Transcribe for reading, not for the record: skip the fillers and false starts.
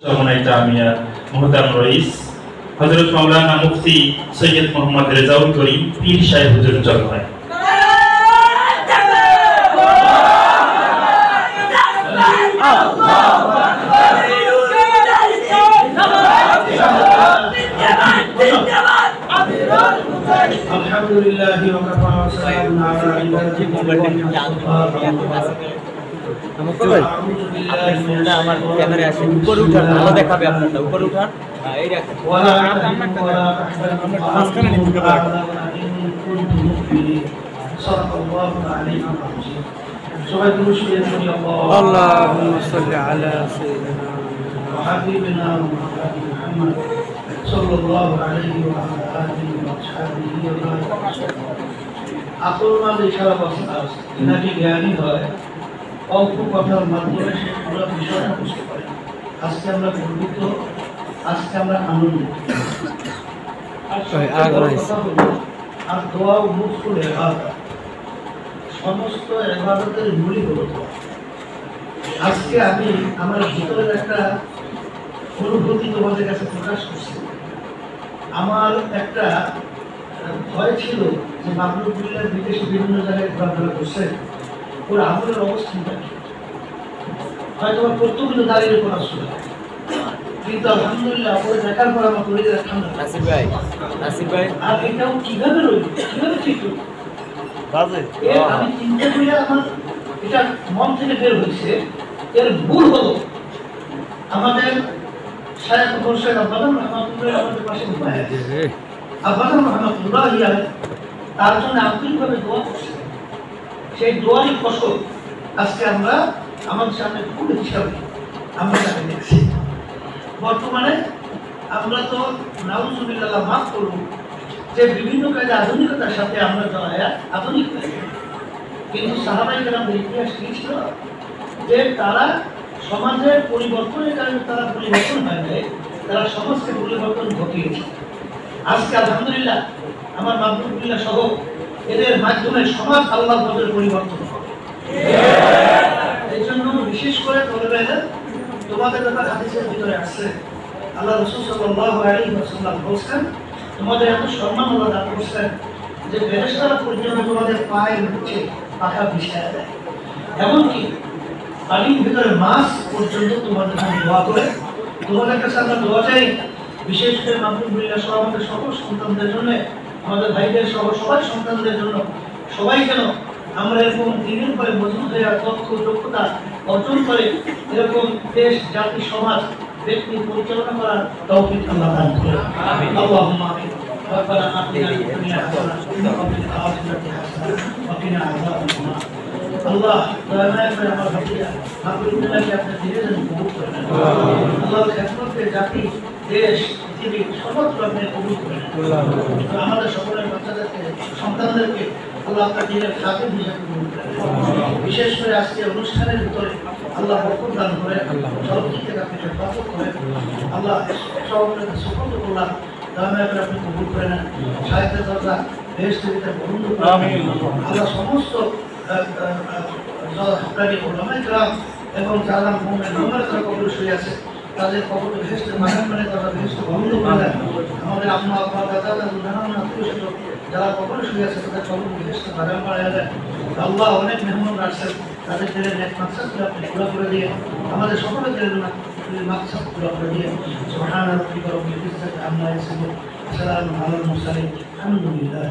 চরমনাই জামিয়া মুহতারাম রইস হযরত মাওলানা মুফতি সৈয়দ মোহাম্মদ রেজাউল করিম পীর সাহেব হুজুর চরমনাই। আলহামদুলিল্লাহ ওয়া কাফা ওয়া সালামুন আলা আমার ক্যামেরা আসে উপরে উঠান, ভালো দেখাবে আপনারটা, উপরে উঠান। এই দেখেন মাঝখানে নিতে পারবেন। সবাই দুরূদ শরীফ পড়ি। আল্লাহুম্মা সাল্লি আলা সাইয়্যিদিনা ওয়া হাবিবিনা মুহাম্মদ সাল্লাল্লাহু আলাইহি ওয়া আলিহি ওয়া সাহবিহি ওয়া বারাকাতুহু। আকল মানে ইশারা ভাষা নাকি জ্ঞানী হয়, অল্প কথার মাধ্যমে সে পুরো বিষয়টা বুঝতে পারে। আজকে আমরা গর্বিত, আজকে আমরা আনন্দিত। আর দোয়া ও মুখফুল ইবাদত, সমস্ত ইবাদতের মূলই হলো দোয়া। আজকে আমি আমার ভিতরের একটা অনুভূতি তোমাদের কাছে প্রকাশ করছি। আমার একটা ভয় ছিল যে মাহমুদুল্লাহ বিদেশে বিভিন্ন জায়গায় ঘোরাফেরা করছে, ওর আমলের অবস্থানটা কি, হয়তো আমার কর্তব্য দাঁড়িয়ে উপর আসলে, কিন্তু আলহামদুলিল্লাহ ওর দেখার পর আমার শরীরে ঠান্ডা। নাসির ভাই আর এটাও কিভাবে রইল, কিভাবে ঠিক হইল, আমি চিন্তা করি আমার এটা মন থেকে বের হয়েছে। এর ভুল হলো আমাদের শায়েখ মুর্শিদ আব্বাদান রহমাতুল্লাহ আমাদের পাশে ঘুমায় আছে। আব্বাদান রহমাতুল্লাহ তার জন্য আন্তরিকভাবে দোয়া করছে। সেই দোয়ারই ফসল আজকে আমরা আমাদের সামনে ফুল হিসাবে আমরা তাকে দেখছি। বর্তমানে আমরা তো নাউজুবিল্লাহ মাফ করুন যে বিভিন্ন কাজে আধুনিকতার সাথে আমরা জড়ায়া আধুনিক হয়ে গেছি। কিন্তু সাহাবায়ে কেরামদের ইতিহাস কি ছিল যে তারা সমাজের পরিবর্তনের কারণে তারা পরিবর্তন হয় নাই, তারা সমাজকে পরিবর্তন ঘটিয়েছে। আজকে আলহামদুলিল্লাহ আমার মাহমুদুল্লাহ সহ এদের মাধ্যমে সমাজ আল্লাহর পথে পরিবর্তন হবে। এই জন্য বিশেষ করে তোমাদের ব্যাপার হাদিসের ভিতরে আসছে, আল্লাহ রাসূল সাল্লাল্লাহু আলাইহি ওয়াসাল্লাম বলেছেন তোমাদের এত সম্মান আল্লাহ দান করছেন যে ফেরেশতারা পর্যন্ত তোমাদের পায়ের নিচে পাখা বিছায়া দেয়, এমনকি পানির ভিতরে মাছ পর্যন্ত তোমাদের জন্য দোয়া করে। তোমাদের কাছে আমরা দোয়া চাই, বিশেষ করে মাহমুদুল্লাহ সহ আমাদের সকল সন্তানদের জন্য, আমাদের ভাইদের সহ সবাই সন্তানদের জন্য, সবাই যেন আমরা এরকম দিনের পরে মজবুত হয়ে দক্ষ দক্ষতা অর্জন করে এরকম দেশ জাতি সমাজ ব্যক্তি পরিচালনা করার তৌফিক আল্লাহ দান করেন। আল্লাহুম্মা আমিন। ربنا آتنا في الدنيا حسنة وفي الآخرة حسنة وقنا عذاب النار। আল্লাহ দয়া করে আমার ভাইরা মাহমুদুল্লাহকে আপনি ধীরে ধীরে কবুল করেন। আল্লাহর খেদমতে জাতি দেশ পৃথিবী সর্বত্র আপনি কবুল করেন। আমাদের সকলের বাচ্চাদেরকে সন্তানদেরকে আল্লাহ আপনার দিনের খাতির হিসাবে কবুল করেন। বিশেষ করে আজকে অনুষ্ঠানের ভিতরে আল্লাহ বরকত দান করেন, সর্বদিক থেকে আপনি হেফাজত করেন। আল্লাহ সবাইকে সুখত করলাম, দয়া করে আপনি কবুল করে নেন। সাহিত্যের দরজা বেহেশতের ভিতরে বন্ধ করেন। আল্লাহ সমস্ত এবং যারা যারা কবর শুয়ে আছে তাদের কবর বেহেশতে বাগান মানে তারা বেহেশতে বন্ধ করে দেন। আমাদের আম্মা আব্বা দাদা দাদু নানা আত্মীয় স্বজন যারা কবর শুয়ে আছে তাদের কবর বেহেশতে বাগান বানিয়ে দেন। আল্লাহ অনেক মেহমান আসছেন, তাদের দিলের এক মাকসাদকে আপনি পুরো করে দিয়ে আমাদের সকলের দিলের মাকসাদ পুরো করে দিয়ে সুবহান রাব্বিকা রাব্বিল ইজ্জাতি আম্মা ইয়াসিফুন ওয়া সালামুন আলাল মুরসালিন আলহামদুলিল্লাহ।